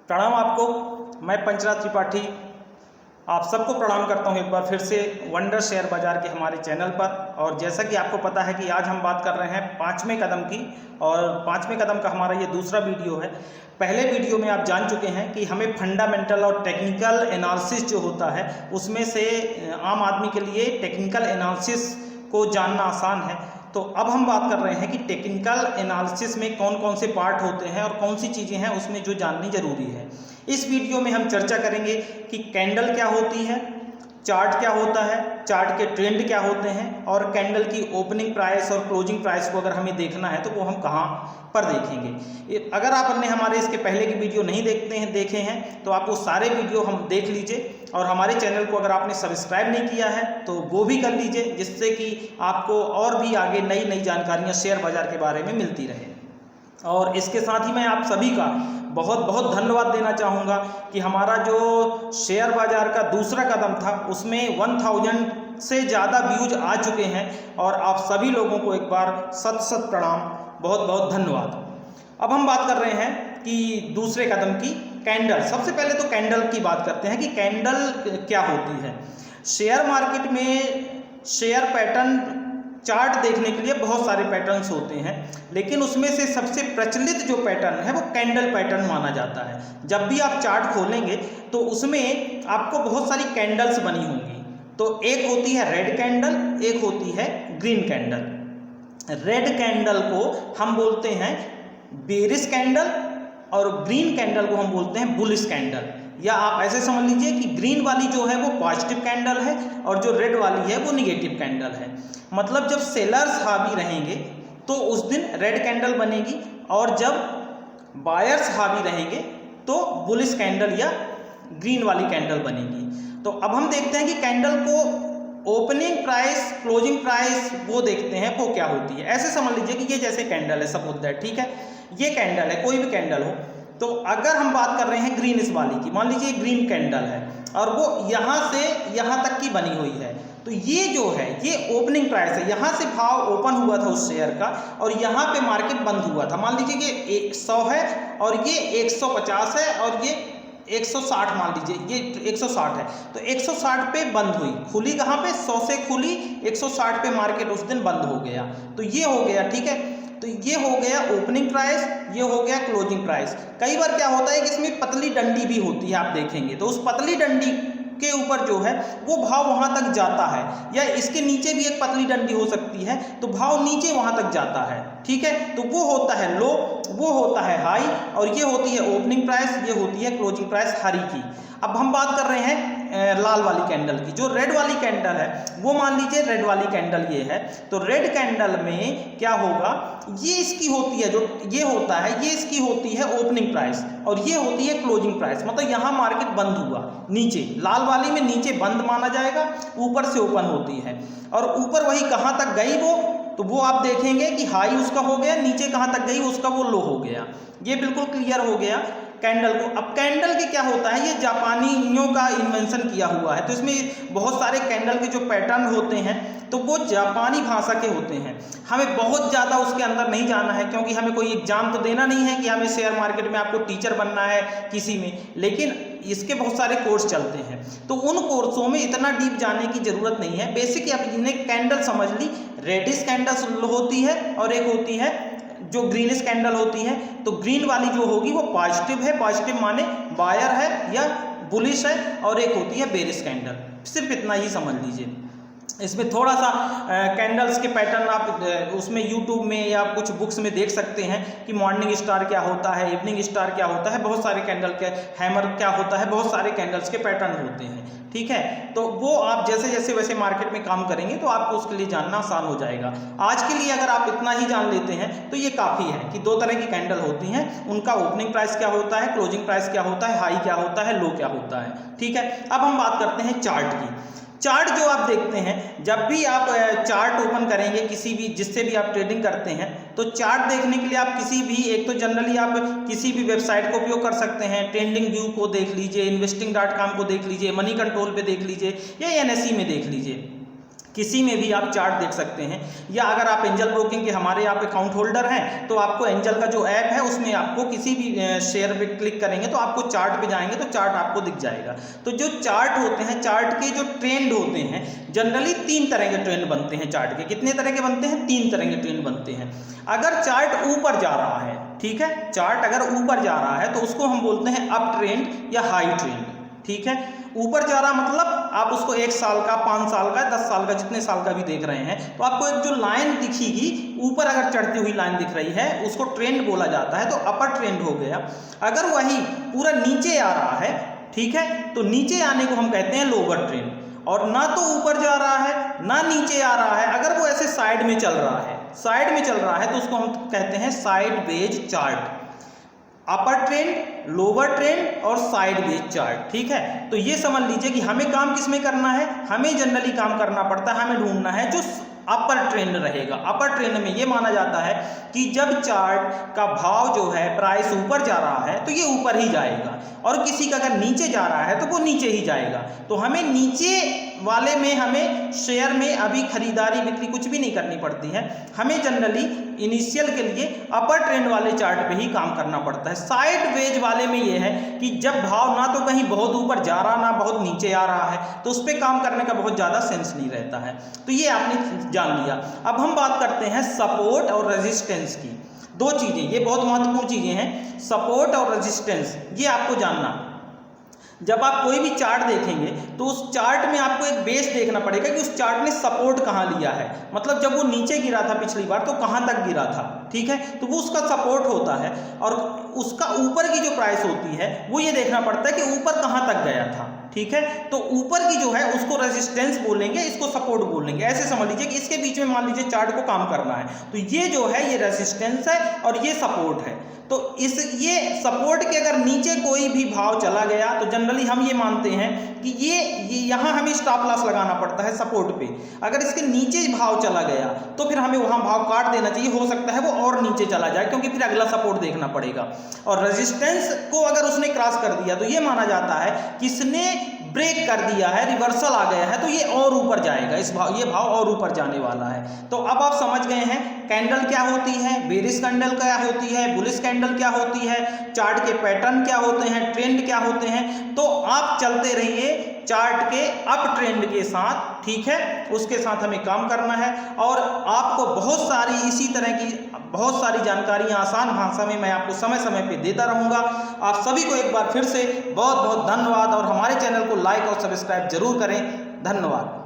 प्रणाम आपको। मैं पंचराज त्रिपाठी आप सबको प्रणाम करता हूं एक बार फिर से वंडर शेयर बाज़ार के हमारे चैनल पर। और जैसा कि आपको पता है कि आज हम बात कर रहे हैं पाँचवें कदम की, और पाँचवें कदम का हमारा ये दूसरा वीडियो है। पहले वीडियो में आप जान चुके हैं कि हमें फंडामेंटल और टेक्निकल एनालिसिस जो होता है उसमें से आम आदमी के लिए टेक्निकल एनालिसिस को जानना आसान है। तो अब हम बात कर रहे हैं कि टेक्निकल एनालिसिस में कौन कौन से पार्ट होते हैं और कौन सी चीज़ें हैं उसमें जो जाननी ज़रूरी है। इस वीडियो में हम चर्चा करेंगे कि कैंडल क्या होती है, चार्ट क्या होता है, चार्ट के ट्रेंड क्या होते हैं, और कैंडल की ओपनिंग प्राइस और क्लोजिंग प्राइस को अगर हमें देखना है तो वो हम कहाँ पर देखेंगे। अगर आपने हमारे इसके पहले की वीडियो नहीं देखे हैं तो आप वो सारे वीडियो हम देख लीजिए, और हमारे चैनल को अगर आपने सब्सक्राइब नहीं किया है तो वो भी कर लीजिए, जिससे कि आपको और भी आगे नई नई जानकारियाँ शेयर बाज़ार के बारे में मिलती रहे। और इसके साथ ही मैं आप सभी का बहुत बहुत धन्यवाद देना चाहूँगा कि हमारा जो शेयर बाज़ार का दूसरा कदम था उसमें 1000 से ज़्यादा व्यूज आ चुके हैं, और आप सभी लोगों को एक बार सत सत प्रणाम, बहुत बहुत धन्यवाद। अब हम बात कर रहे हैं कि दूसरे कदम की कैंडल। सबसे पहले तो कैंडल की बात करते हैं कि कैंडल क्या होती है। शेयर मार्केट में शेयर पैटर्न चार्ट देखने के लिए बहुत सारे पैटर्न्स होते हैं, लेकिन उसमें से सबसे प्रचलित जो पैटर्न है वो कैंडल पैटर्न माना जाता है। जब भी आप चार्ट खोलेंगे तो उसमें आपको बहुत सारी कैंडल्स बनी होंगी। तो एक होती है रेड कैंडल, एक होती है ग्रीन कैंडल। रेड कैंडल को हम बोलते हैं बेरिश कैंडल, और ग्रीन कैंडल को हम बोलते हैं बुलिश कैंडल। या आप ऐसे समझ लीजिए कि ग्रीन वाली जो है वो पॉजिटिव कैंडल है और जो रेड वाली है वो निगेटिव कैंडल है। मतलब जब सेलर्स हावी रहेंगे तो उस दिन रेड कैंडल बनेगी, और जब बायर्स हावी रहेंगे तो बुलिश कैंडल या ग्रीन वाली कैंडल बनेगी। तो अब हम देखते हैं कि कैंडल को ओपनिंग प्राइस, क्लोजिंग प्राइस वो देखते हैं वो क्या होती है। ऐसे समझ लीजिए कि ये जैसे कैंडल है, सपोज दैट, ठीक है, ये कैंडल है, कोई भी कैंडल हो। तो अगर हम बात कर रहे हैं ग्रीन इस वाली की, मान लीजिए ग्रीन कैंडल है और वो यहाँ से यहाँ तक की बनी हुई है, तो ये जो है ये ओपनिंग प्राइस है। यहाँ से भाव ओपन हुआ था उस शेयर का और यहाँ पे मार्केट बंद हुआ था। मान लीजिए ये 100 है और ये 150 है और ये 160, मान लीजिए ये 160 है, तो 160 पे बंद हुई, खुली कहाँ पे, 100 से खुली, 160 पे मार्केट उस दिन बंद हो गया। तो ये हो गया, ठीक है। तो ये हो गया ओपनिंग प्राइस, ये हो गया क्लोजिंग प्राइस। कई बार क्या होता है कि इसमें पतली डंडी भी होती है, आप देखेंगे तो उस पतली डंडी के ऊपर जो है वो भाव वहां तक जाता है, या इसके नीचे भी एक पतली डंडी हो सकती है तो भाव नीचे वहां तक जाता है, ठीक है। तो वो होता है लो, वो होता है हाई, और ये होती है ओपनिंग प्राइस, ये होती है क्लोजिंग प्राइस हरी की। अब हम बात कर रहे हैं लाल वाली कैंडल की। जो रेड वाली कैंडल है वो मान लीजिए रेड वाली कैंडल ये है, तो रेड कैंडल में क्या होगा, ये इसकी होती है, जो ये होता है ये इसकी होती है ओपनिंग प्राइस, और ये होती है क्लोजिंग प्राइस। मतलब यहाँ मार्केट बंद हुआ नीचे, लाल वाली में नीचे बंद माना जाएगा, ऊपर से ओपन होती है, और ऊपर वही कहाँ तक गई वो, तो वो आप देखेंगे कि हाई उसका हो गया, नीचे कहाँ तक गई उसका वो लो हो गया। ये बिल्कुल क्लियर हो गया कैंडल को। अब कैंडल के क्या होता है, ये जापानियों का इन्वेंशन किया हुआ है, तो इसमें बहुत सारे कैंडल के जो पैटर्न होते हैं तो वो जापानी भाषा के होते हैं। हमें बहुत ज़्यादा उसके अंदर नहीं जाना है, क्योंकि हमें कोई एग्जाम तो देना नहीं है कि हमें शेयर मार्केट में आपको टीचर बनना है किसी में, लेकिन इसके बहुत सारे कोर्स चलते हैं, तो उन कोर्सों में इतना डीप जाने की ज़रूरत नहीं है। बेसिक आप इन्हें कैंडल समझ ली, रेडिश कैंडल होती है और एक होती है जो ग्रीनिश कैंडल होती है। तो ग्रीन वाली जो होगी वो पॉजिटिव है, पॉजिटिव माने बायर है या बुलिश है, और एक होती है बेरिश कैंडल। सिर्फ इतना ही समझ लीजिए। इसमें थोड़ा सा कैंडल्स के पैटर्न आप उसमें यूट्यूब में या कुछ बुक्स में देख सकते हैं कि मॉर्निंग स्टार क्या होता है, इवनिंग स्टार क्या होता है, बहुत सारे कैंडल के, हैमर क्या होता है, बहुत सारे कैंडल्स के पैटर्न होते हैं, ठीक है। तो वो आप जैसे जैसे वैसे मार्केट में काम करेंगे तो आपको उसके लिए जानना आसान हो जाएगा। आज के लिए अगर आप इतना ही जान लेते हैं तो ये काफ़ी है कि दो तरह की कैंडल होती हैं, उनका ओपनिंग प्राइस क्या होता है, क्लोजिंग प्राइस क्या होता है, हाई क्या होता है, लो क्या होता है, ठीक है। अब हम बात करते हैं चार्ट की। चार्ट जो आप देखते हैं, जब भी आप चार्ट ओपन करेंगे किसी भी, जिससे भी आप ट्रेडिंग करते हैं, तो चार्ट देखने के लिए आप किसी भी, एक तो जनरली आप किसी भी वेबसाइट का उपयोग कर सकते हैं। ट्रेंडिंग व्यू को देख लीजिए, investing.com को देख लीजिए, मनी कंट्रोल पे देख लीजिए, या NSE में देख लीजिए। किसी में भी आप चार्ट देख सकते हैं, या अगर आप एंजल ब्रोकिंग के हमारे यहाँ पे अकाउंट होल्डर हैं तो आपको एंजल का जो ऐप है उसमें आपको किसी भी शेयर पे क्लिक करेंगे तो आपको चार्ट पे जाएंगे तो चार्ट आपको दिख जाएगा। तो जो चार्ट होते हैं, चार्ट के जो ट्रेंड होते हैं, जनरली 3 तरह के ट्रेंड बनते हैं चार्ट के। कितने तरह के बनते हैं? 3 तरह के ट्रेंड बनते हैं। अगर चार्ट ऊपर जा रहा है, ठीक है, चार्ट अगर ऊपर जा रहा है तो उसको हम बोलते हैं अप ट्रेंड या हाई ट्रेंड, ठीक है। ऊपर जा रहा मतलब आप उसको 1 साल का, 5 साल का, 10 साल का, जितने साल का भी देख रहे हैं तो आपको एक जो लाइन दिखेगी ऊपर अगर चढ़ती हुई लाइन दिख रही है उसको ट्रेंड बोला जाता है, तो अपर ट्रेंड हो गया। अगर वही पूरा नीचे आ रहा है, ठीक है, तो नीचे आने को हम कहते हैं लोअर ट्रेंड। और ना तो ऊपर जा रहा है ना नीचे आ रहा है, अगर वो ऐसे साइड में चल रहा है, साइड में चल रहा है तो उसको हम कहते हैं sideways chart. Upper trend, lower trend और साइड वेज चार्ट, ठीक है। तो ये समझ लीजिए कि हमें काम किस में करना है, हमें जनरली काम करना पड़ता है, हमें ढूंढना है जो अपर ट्रेंड रहेगा। अपर ट्रेंड में ये माना जाता है कि जब चार्ट का भाव जो है, प्राइस ऊपर जा रहा है तो ये ऊपर ही जाएगा, और किसी का अगर नीचे जा रहा है तो वो नीचे ही जाएगा। तो हमें नीचे वाले में, हमें शेयर में अभी खरीदारी बिक्री कुछ भी नहीं करनी पड़ती है, हमें जनरली इनिशियल के लिए अपर ट्रेंड वाले चार्ट पे ही काम करना पड़ता है। साइड वेज वाले में ये है कि जब भाव ना तो कहीं बहुत ऊपर जा रहा ना बहुत नीचे आ रहा है तो उस पर काम करने का बहुत ज़्यादा सेंस नहीं रहता है। तो ये आपने जान लिया। अब हम बात करते हैं सपोर्ट और रेजिस्टेंस की। 2 चीज़ें, ये बहुत महत्वपूर्ण चीज़ें हैं, सपोर्ट और रेजिस्टेंस, ये आपको जानना। जब आप कोई भी चार्ट देखेंगे तो उस चार्ट में आपको एक बेस देखना पड़ेगा कि उस चार्ट ने सपोर्ट कहाँ लिया है, मतलब जब वो नीचे गिरा था पिछली बार तो कहाँ तक गिरा था, ठीक है, तो वो उसका सपोर्ट होता है। और उसका ऊपर की जो प्राइस होती है वो ये देखना पड़ता है कि ऊपर कहाँ तक गया था, ठीक है। तो ऊपर की जो है उसको रेजिस्टेंस बोलेंगे, इसको सपोर्ट बोलेंगे। ऐसे समझ लीजिए कि इसके बीच में मान लीजिए चार्ट को काम करना है, तो ये जो है ये रेजिस्टेंस है और ये सपोर्ट है। तो ये सपोर्ट के अगर नीचे कोई भी भाव चला गया तो जनरली हम ये मानते हैं कि ये यहाँ हमें स्टॉप लॉस लगाना पड़ता है सपोर्ट पे। अगर इसके नीचे भाव चला गया तो फिर हमें वहाँ भाव काट देना चाहिए, हो सकता है वो और नीचे चला जाए क्योंकि फिर अगला सपोर्ट देखना पड़ेगा। और रेजिस्टेंस को अगर उसने क्रॉस कर दिया तो ये माना जाता है कि इसने ब्रेक कर दिया है, रिवर्सल आ गया है, तो ये और ऊपर जाएगा, ये भाव और ऊपर जाने वाला है। तो अब आप समझ गए हैं कैंडल क्या होती है, बेरिश कैंडल क्या होती है, बुलिश कैंडल क्या होती है, चार्ट के पैटर्न क्या होते हैं, ट्रेंड क्या होते हैं। तो आप चलते रहिए चार्ट के अप ट्रेंड के साथ, ठीक है, उसके साथ हमें काम करना है। और आपको बहुत सारी इसी तरह की बहुत सारी जानकारियां आसान भाषा में मैं आपको समय समय पे देता रहूंगा। आप सभी को एक बार फिर से बहुत बहुत धन्यवाद, और हमारे चैनल को लाइक और सब्सक्राइब जरूर करें। धन्यवाद।